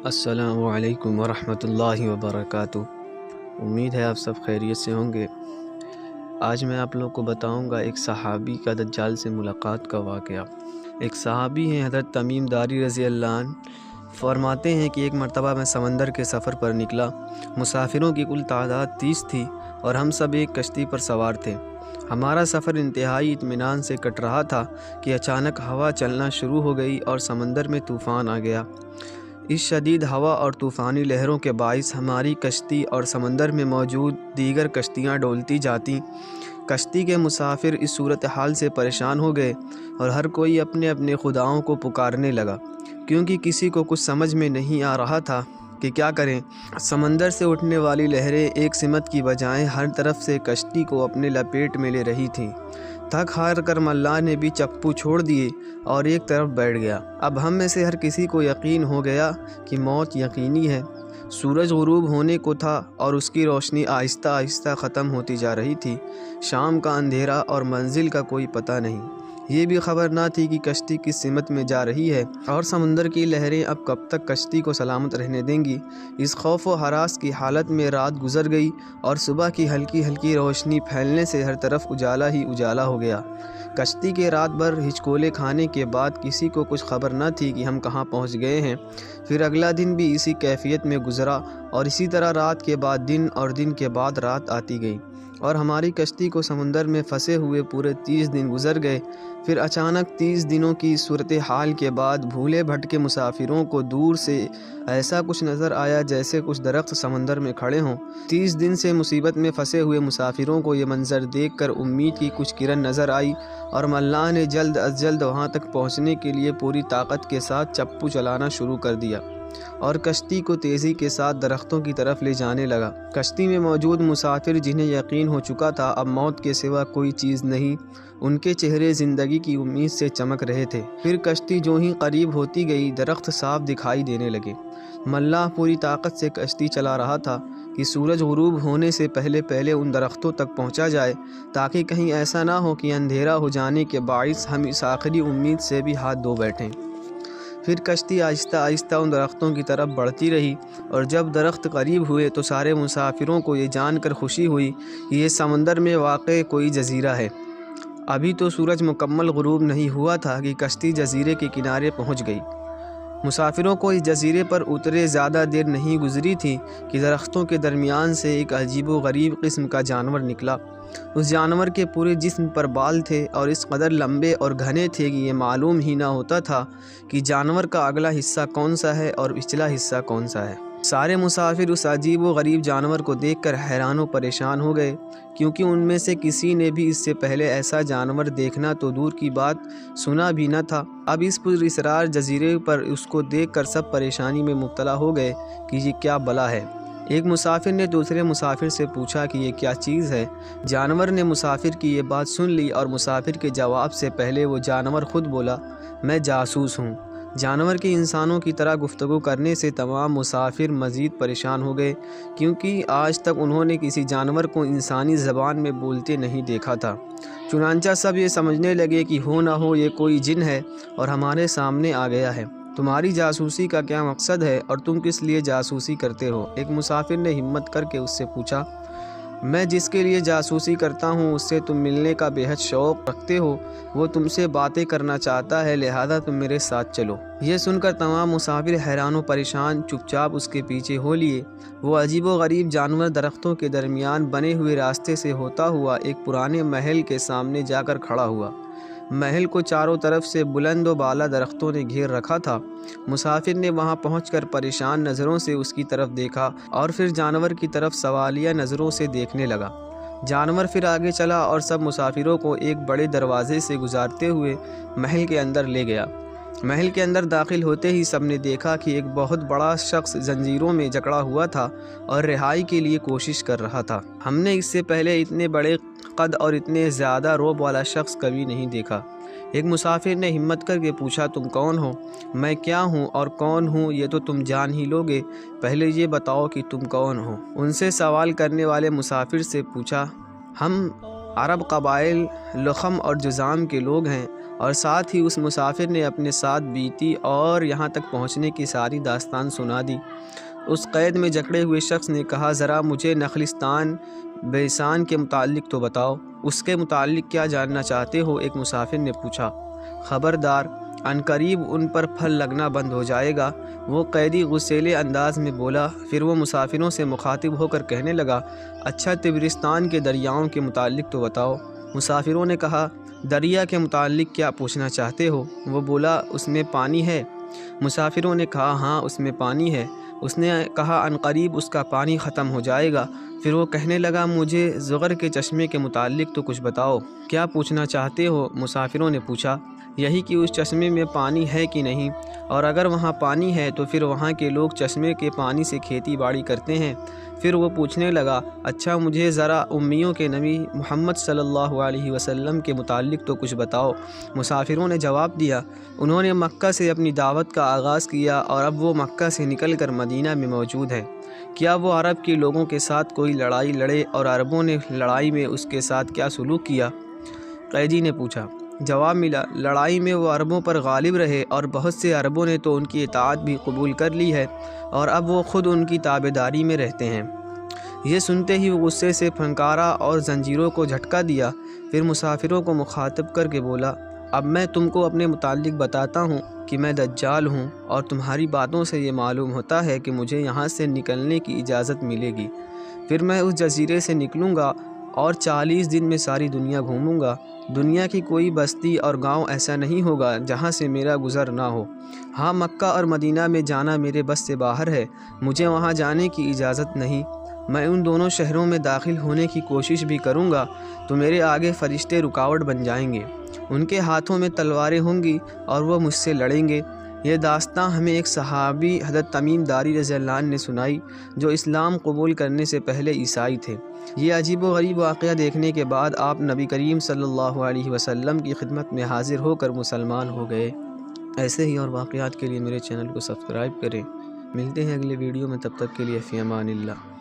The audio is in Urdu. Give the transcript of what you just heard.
السلام علیکم ورحمۃ اللہ وبرکاتہ۔ امید ہے آپ سب خیریت سے ہوں گے۔ آج میں آپ لوگ کو بتاؤں گا ایک صحابی کا دجال سے ملاقات کا واقعہ۔ ایک صحابی ہیں حضرت تمیم داری رضی اللہ عنہ، فرماتے ہیں کہ ایک مرتبہ میں سمندر کے سفر پر نکلا۔ مسافروں کی کل تعداد 30 تھی اور ہم سب ایک کشتی پر سوار تھے۔ ہمارا سفر انتہائی اطمینان سے کٹ رہا تھا کہ اچانک ہوا چلنا شروع ہو گئی اور سمندر میں طوفان آ گیا۔ اس شدید ہوا اور طوفانی لہروں کے باعث ہماری کشتی اور سمندر میں موجود دیگر کشتیاں ڈولتی جاتیں۔ کشتی کے مسافر اس صورتحال سے پریشان ہو گئے اور ہر کوئی اپنے اپنے خداؤں کو پکارنے لگا، کیونکہ کسی کو کچھ سمجھ میں نہیں آ رہا تھا کہ کیا کریں۔ سمندر سے اٹھنے والی لہریں ایک سمت کی بجائے ہر طرف سے کشتی کو اپنے لپیٹ میں لے رہی تھیں۔ تھک ہار کر ملا نے بھی چپو چھوڑ دیے اور ایک طرف بیٹھ گیا۔ اب ہم میں سے ہر کسی کو یقین ہو گیا کہ موت یقینی ہے۔ سورج غروب ہونے کو تھا اور اس کی روشنی آہستہ آہستہ ختم ہوتی جا رہی تھی۔ شام کا اندھیرا اور منزل کا کوئی پتہ نہیں۔ یہ بھی خبر نہ تھی کہ کشتی کس سمت میں جا رہی ہے اور سمندر کی لہریں اب کب تک کشتی کو سلامت رہنے دیں گی۔ اس خوف و ہراس کی حالت میں رات گزر گئی اور صبح کی ہلکی ہلکی روشنی پھیلنے سے ہر طرف اجالا ہی اجالا ہو گیا۔ کشتی کے رات بھر ہچکولے کھانے کے بعد کسی کو کچھ خبر نہ تھی کہ ہم کہاں پہنچ گئے ہیں۔ پھر اگلا دن بھی اسی کیفیت میں گزرا اور اسی طرح رات کے بعد دن اور دن کے بعد رات آتی گئی اور ہماری کشتی کو سمندر میں پھنسے ہوئے پورے 30 دن گزر گئے۔ پھر اچانک 30 دنوں کی صورتحال کے بعد بھولے بھٹکے مسافروں کو دور سے ایسا کچھ نظر آیا جیسے کچھ درخت سمندر میں کھڑے ہوں۔ 30 دن سے مصیبت میں پھنسے ہوئے مسافروں کو یہ منظر دیکھ کر امید کی کچھ کرن نظر آئی اور ملا نے جلد از جلد وہاں تک پہنچنے کے لیے پوری طاقت کے ساتھ چپو چلانا شروع کر دیا اور کشتی کو تیزی کے ساتھ درختوں کی طرف لے جانے لگا۔ کشتی میں موجود مسافر جنہیں یقین ہو چکا تھا اب موت کے سوا کوئی چیز نہیں، ان کے چہرے زندگی کی امید سے چمک رہے تھے۔ پھر کشتی جو ہی قریب ہوتی گئی درخت صاف دکھائی دینے لگے۔ ملا پوری طاقت سے کشتی چلا رہا تھا کہ سورج غروب ہونے سے پہلے ان درختوں تک پہنچا جائے، تاکہ کہیں ایسا نہ ہو کہ اندھیرا ہو جانے کے باعث ہم اس آخری امید سے بھی ہاتھ دھو بیٹھیں۔ پھر کشتی آہستہ آہستہ ان درختوں کی طرف بڑھتی رہی اور جب درخت قریب ہوئے تو سارے مسافروں کو یہ جان کر خوشی ہوئی کہ یہ سمندر میں واقع کوئی جزیرہ ہے۔ ابھی تو سورج مکمل غروب نہیں ہوا تھا کہ کشتی جزیرے کے کنارے پہنچ گئی۔ مسافروں کو اس جزیرے پر اترے زیادہ دیر نہیں گزری تھی کہ درختوں کے درمیان سے ایک عجیب و غریب قسم کا جانور نکلا۔ اس جانور کے پورے جسم پر بال تھے اور اس قدر لمبے اور گھنے تھے کہ یہ معلوم ہی نہ ہوتا تھا کہ جانور کا اگلا حصہ کون سا ہے اور پچھلا حصہ کون سا ہے۔ سارے مسافر اس عجیب و غریب جانور کو دیکھ کر حیران و پریشان ہو گئے، کیونکہ ان میں سے کسی نے بھی اس سے پہلے ایسا جانور دیکھنا تو دور کی بات سنا بھی نہ تھا۔ اب اس پراسرار جزیرے پر اس کو دیکھ کر سب پریشانی میں مبتلا ہو گئے کہ یہ کیا بلا ہے۔ ایک مسافر نے دوسرے مسافر سے پوچھا کہ یہ کیا چیز ہے۔ جانور نے مسافر کی یہ بات سن لی اور مسافر کے جواب سے پہلے وہ جانور خود بولا، میں جاسوس ہوں۔ جانور کے انسانوں کی طرح گفتگو کرنے سے تمام مسافر مزید پریشان ہو گئے، کیونکہ آج تک انہوں نے کسی جانور کو انسانی زبان میں بولتے نہیں دیکھا تھا۔ چنانچہ سب یہ سمجھنے لگے کہ ہو نہ ہو یہ کوئی جن ہے اور ہمارے سامنے آ گیا ہے۔ تمہاری جاسوسی کا کیا مقصد ہے اور تم کس لیے جاسوسی کرتے ہو؟ ایک مسافر نے ہمت کر کے اس سے پوچھا، میں جس کے لیے جاسوسی کرتا ہوں اس سے تم ملنے کا بے حد شوق رکھتے ہو، وہ تم سے باتیں کرنا چاہتا ہے، لہذا تم میرے ساتھ چلو۔ یہ سن کر تمام مسافر حیران و پریشان چپ چاپ اس کے پیچھے ہو لیے۔ وہ عجیب و غریب جانور درختوں کے درمیان بنے ہوئے راستے سے ہوتا ہوا ایک پرانے محل کے سامنے جا کر کھڑا ہوا۔ محل کو چاروں طرف سے بلند و بالا درختوں نے گھیر رکھا تھا۔ مسافر نے وہاں پہنچ کر پریشان نظروں سے اس کی طرف دیکھا اور پھر جانور کی طرف سوالیہ نظروں سے دیکھنے لگا۔ جانور پھر آگے چلا اور سب مسافروں کو ایک بڑے دروازے سے گزارتے ہوئے محل کے اندر لے گیا۔ محل کے اندر داخل ہوتے ہی سب نے دیکھا کہ ایک بہت بڑا شخص زنجیروں میں جکڑا ہوا تھا اور رہائی کے لیے کوشش کر رہا تھا۔ ہم نے اس سے پہلے اتنے بڑے قد اور اتنے زیادہ رعب والا شخص کبھی نہیں دیکھا۔ ایک مسافر نے ہمت کر کے پوچھا، تم کون ہو؟ میں کیا ہوں اور کون ہوں یہ تو تم جان ہی لوگے، پہلے یہ بتاؤ کہ تم کون ہو۔ ان سے سوال کرنے والے مسافر سے پوچھا، ہم عرب قبائل لخم اور جذام کے لوگ ہیں اور ساتھ ہی اس مسافر نے اپنے ساتھ بیتی اور یہاں تک پہنچنے کی ساری داستان سنا دی۔ اس قید میں جکڑے ہوئے شخص نے کہا، ذرا مجھے نخلستان بیسان کے متعلق تو بتاؤ، اس کے متعلق کیا جاننا چاہتے ہو؟ ایک مسافر نے پوچھا۔ خبردار، عنقریب ان پر پھل لگنا بند ہو جائے گا، وہ قیدی غصیلے انداز میں بولا۔ پھر وہ مسافروں سے مخاطب ہو کر کہنے لگا، اچھا طبرستان کے دریاؤں کے متعلق تو بتاؤ۔ مسافروں نے کہا، دریا کے متعلق کیا پوچھنا چاہتے ہو؟ وہ بولا، اس میں پانی ہے؟ مسافروں نے کہا، ہاں اس میں پانی ہے۔ اس نے کہا، عنقریب اس کا پانی ختم ہو جائے گا۔ پھر وہ کہنے لگا، مجھے زغر کے چشمے کے متعلق تو کچھ بتاؤ۔ کیا پوچھنا چاہتے ہو؟ مسافروں نے پوچھا۔ یہی کہ اس چشمے میں پانی ہے کہ نہیں، اور اگر وہاں پانی ہے تو پھر وہاں کے لوگ چشمے کے پانی سے کھیتی باڑی کرتے ہیں۔ پھر وہ پوچھنے لگا، اچھا مجھے ذرا امیوں کے نبی محمد صلی اللہ علیہ وسلم کے متعلق تو کچھ بتاؤ۔ مسافروں نے جواب دیا، انہوں نے مکہ سے اپنی دعوت کا آغاز کیا اور اب وہ مکہ سے نکل کر مدینہ میں موجود ہیں۔ کیا وہ عرب کے لوگوں کے ساتھ کوئی لڑائی لڑے اور عربوں نے لڑائی میں اس کے ساتھ کیا سلوک کیا؟ قیدی نے پوچھا۔ جواب ملا، لڑائی میں وہ عربوں پر غالب رہے اور بہت سے عربوں نے تو ان کی اطاعت بھی قبول کر لی ہے اور اب وہ خود ان کی تابعداری میں رہتے ہیں۔ یہ سنتے ہی وہ غصے سے پھنکارا اور زنجیروں کو جھٹکا دیا۔ پھر مسافروں کو مخاطب کر کے بولا، اب میں تم کو اپنے متعلق بتاتا ہوں کہ میں دجال ہوں، اور تمہاری باتوں سے یہ معلوم ہوتا ہے کہ مجھے یہاں سے نکلنے کی اجازت ملے گی۔ پھر میں اس جزیرے سے نکلوں گا اور 40 دن میں ساری دنیا گھوموں گا۔ دنیا کی کوئی بستی اور گاؤں ایسا نہیں ہوگا جہاں سے میرا گزر نہ ہو۔ ہاں، مکہ اور مدینہ میں جانا میرے بس سے باہر ہے، مجھے وہاں جانے کی اجازت نہیں۔ میں ان دونوں شہروں میں داخل ہونے کی کوشش بھی کروں گا تو میرے آگے فرشتے رکاوٹ بن جائیں گے، ان کے ہاتھوں میں تلواریں ہوں گی اور وہ مجھ سے لڑیں گے۔ یہ داستان ہمیں ایک صحابی حضرت تمیم داری رضی اللہ عنہ نے سنائی، جو اسلام قبول کرنے سے پہلے عیسائی تھے۔ یہ عجیب و غریب واقعہ دیکھنے کے بعد آپ نبی کریم صلی اللہ علیہ وسلم کی خدمت میں حاضر ہو کر مسلمان ہو گئے۔ ایسے ہی اور واقعات کے لیے میرے چینل کو سبسکرائب کریں۔ ملتے ہیں اگلے ویڈیو میں، تب تک کے لیے فی امان اللہ۔